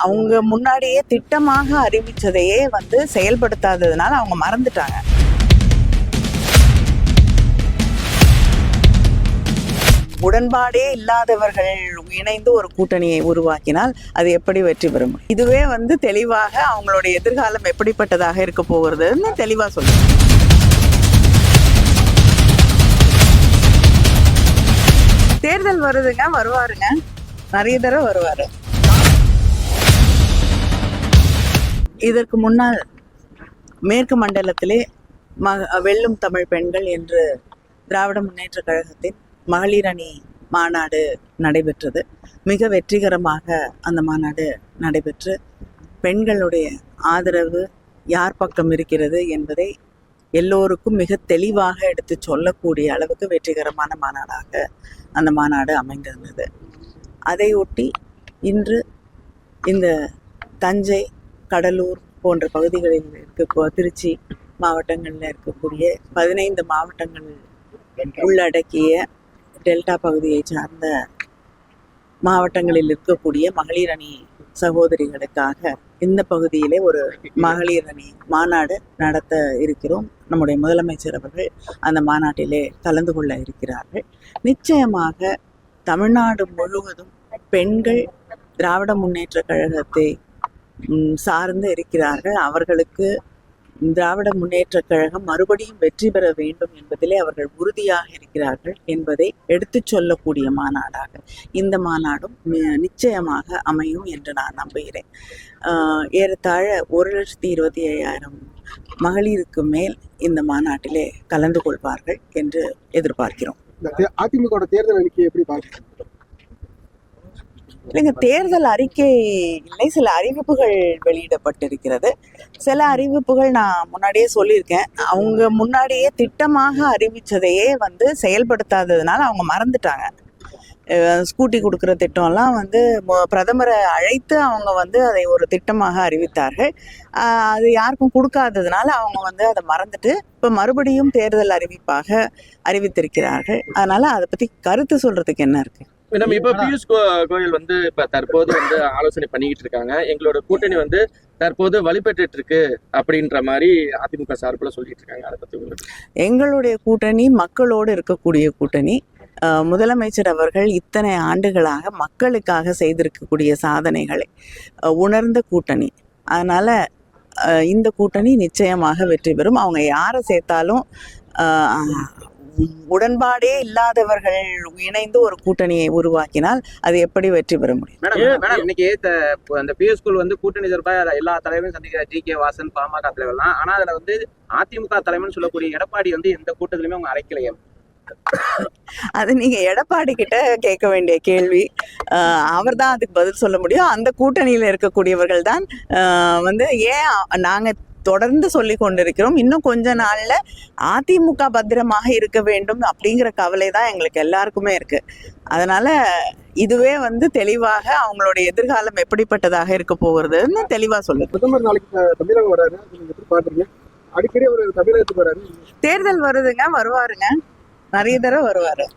அவங்க முன்னாடியே திட்டமாக அறிவிச்சதையே செயல்படுத்தாததுனால அவங்க மறந்துட்டாங்க. உடன்பாடே இல்லாதவர்கள் இணைந்து ஒரு கூட்டணியை உருவாக்கினால் அது எப்படி வெற்றி பெற முடியும்? இதுவே தெளிவாக அவங்களுடைய எதிர்காலம் எப்படிப்பட்டதாக இருக்க போகிறதுன்னு தெளிவா சொல்லுங்க. தேர்தல் வருதுங்க, வருவாருங்க, நிறைய தடவை வருவாரு. இதற்கு முன்னால் மேற்கு மண்டலத்திலே வெல்லும் தமிழ் பெண்கள் என்று திராவிட முன்னேற்ற கழகத்தின் மகளிர் அணி மாநாடு நடைபெற்றது. மிக வெற்றிகரமாக அந்த மாநாடு நடைபெற்று பெண்களுடைய ஆதரவு யார் பக்கம் இருக்கிறது என்பதை எல்லோருக்கும் மிக தெளிவாக எடுத்து சொல்லக்கூடிய அளவுக்கு வெற்றிகரமான மாநாடாக அந்த மாநாடு அமைந்திருந்தது. அதையொட்டி இன்று இந்த தஞ்சை, கடலூர் போன்ற பகுதிகளில் திருச்சி மாவட்டங்களில் இருக்கக்கூடிய 15 மாவட்டங்கள் உள்ளடக்கிய டெல்டா பகுதியை சார்ந்த மாவட்டங்களில் இருக்கக்கூடிய மகளிர் அணி சகோதரிகளுக்காக இந்த பகுதியிலே ஒரு மகளிர் அணி மாநாடு நடத்த இருக்கிறோம். நம்முடைய முதலமைச்சர் அவர்கள் அந்த மாநாட்டிலே கலந்து கொள்ள இருக்கிறார்கள். நிச்சயமாக தமிழ்நாடு முழுவதும் பெண்கள் திராவிட முன்னேற்ற கழகத்தை சார்ந்து இருக்கிறார்கள். அவர்களுக்கு திராவிட முன்னேற்ற கழகம் மறுபடியும் வெற்றி பெற வேண்டும் என்பதிலே அவர்கள் உறுதியாக இருக்கிறார்கள் என்பதை எடுத்து சொல்லக்கூடிய மாநாடாக இந்த மாநாடும் நிச்சயமாக அமையும் என்று நான் நம்புகிறேன். ஏறத்தாழ 1,25,000 மகளிருக்கு மேல் இந்த மாநாட்டிலே கலந்து கொள்வார்கள் என்று எதிர்பார்க்கிறோம். அதிமுக தேர்தல் அறிக்கை எப்படி பார்க்கிறீங்க? இல்லைங்க, தேர்தல் அறிக்கை இல்லை, சில அறிவிப்புகள் வெளியிடப்பட்டிருக்கிறது. சில அறிவிப்புகள் நான் முன்னாடியே சொல்லியிருக்கேன். அவங்க முன்னாடியே திட்டமாக அறிவிச்சதையே செயல்படுத்தாததுனால அவங்க மறந்துட்டாங்க. ஸ்கூட்டி கொடுக்குற திட்டம்லாம் பிரதமரை அழைத்து அவங்க அதை ஒரு திட்டமாக அறிவித்தார்கள். அது யாருக்கும் கொடுக்காததுனால அவங்க அதை மறந்துட்டு இப்போ மறுபடியும் தேர்தல் அறிவிப்பாக அறிவித்திருக்கிறார்கள். அதனால அதை பற்றி கருத்து சொல்றதுக்கு என்ன இருக்கு? நம்ம இப்ப பியூஷ் கோயல் இப்ப தற்போது ஆலோசனை பண்ணிக்கிட்டு இருக்காங்க. எங்களோட கூட்டணி தற்போது வலுப்பெற்று இருக்கு அப்படின்ற மாதிரி அதிமுக சார்பில் சொல்லிட்டு இருக்காங்க. அதை பத்தி எங்களுடைய கூட்டணி மக்களோடு இருக்கக்கூடிய கூட்டணி. முதலமைச்சர் அவர்கள் இத்தனை ஆண்டுகளாக மக்களுக்காக செய்திருக்கக்கூடிய சாதனைகளை உணர்ந்த கூட்டணி. அதனால இந்த கூட்டணி நிச்சயமாக வெற்றி பெறும். அவங்க யாரை சேர்த்தாலும் உடன்பாடே இல்லாதவர்கள் இணைந்து ஒரு கூட்டணியை உருவாக்கினால் அது எப்படி வெற்றி பெற முடியும்? மேடம், இன்னைக்கு அந்த பிஎஸ் ஸ்கூல் கூட்டணி சார்பாக எல்லா தலைவரும் சந்திக்கிற ஜி.கே. வாசன், பாமக தலைவர்லாம். ஆனா அதுல அதிமுக தலைவர்னு சொல்லக்கூடிய எடப்பாடி எந்த கூட்டத்திலுமே அவங்க அழைக்கலையே. அது நீங்க எடப்பாடி கிட்ட கேட்க வேண்டிய கேள்வி. அவர் தான் அதுக்கு பதில் சொல்ல முடியும். அந்த கூட்டணியில இருக்கக்கூடியவர்கள் தான் ஏன் நாங்க தொடர்ந்து சொல்லி கொண்டிருக்கிறோம். இன்னும் கொஞ்ச நாள்ல அதிமுக பத்திரமாக இருக்க வேண்டும் அப்படிங்கிற கவலை தான் எங்களுக்கு எல்லாருக்குமே இருக்கு. அதனால இதுவே தெளிவாக அவங்களுடைய எதிர்காலம் எப்படிப்பட்டதாக இருக்க போகிறதுன்னு தெளிவா சொல்லு. பிரதமர் நாளைக்கு தமிழகம் வராரு, எப்படி பாக்குறீங்க? அடிக்கடி ஒரு தமிழகத்துக்கு வராரு. தேர்தல் வருதுங்க, வருவாருங்க, நிறைய தடவை வருவாரு.